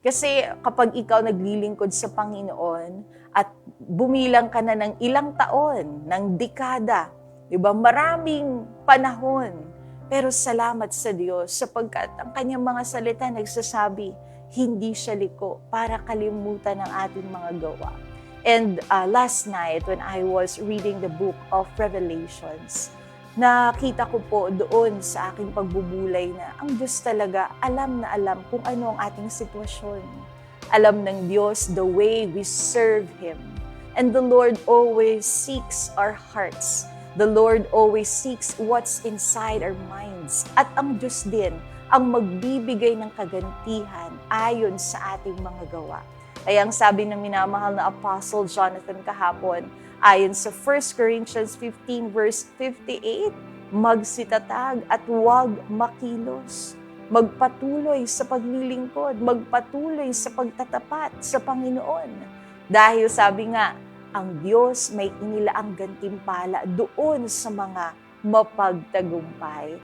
Kasi kapag ikaw naglilingkod sa Panginoon at bumilang ka na ng ilang taon, ng dekada, di ba, maraming panahon, pero salamat sa Diyos sapagkat ang kanyang mga salita nagsasabi, hindi siya liko para kalimutan ang ating mga gawa. And last night when I was reading the book of Revelations, nakita ko po doon sa aking pagbubulay na ang Diyos talaga alam na alam kung ano ang ating sitwasyon. Alam ng Diyos the way we serve Him. And the Lord always seeks our hearts. The Lord always seeks what's inside our minds. At ang Diyos din ang magbibigay ng kagantihan ayon sa ating mga gawa. Kaya ang sabi ng minamahal na Apostle Jonathan kahapon, ayon sa 1 Corinthians 15 verse 58, magsitatag at huwag makilos. Magpatuloy sa paglilingkod, magpatuloy sa pagtatapat sa Panginoon. Dahil sabi nga, ang Diyos may inilaang gantimpala doon sa mga mapagtagumpay.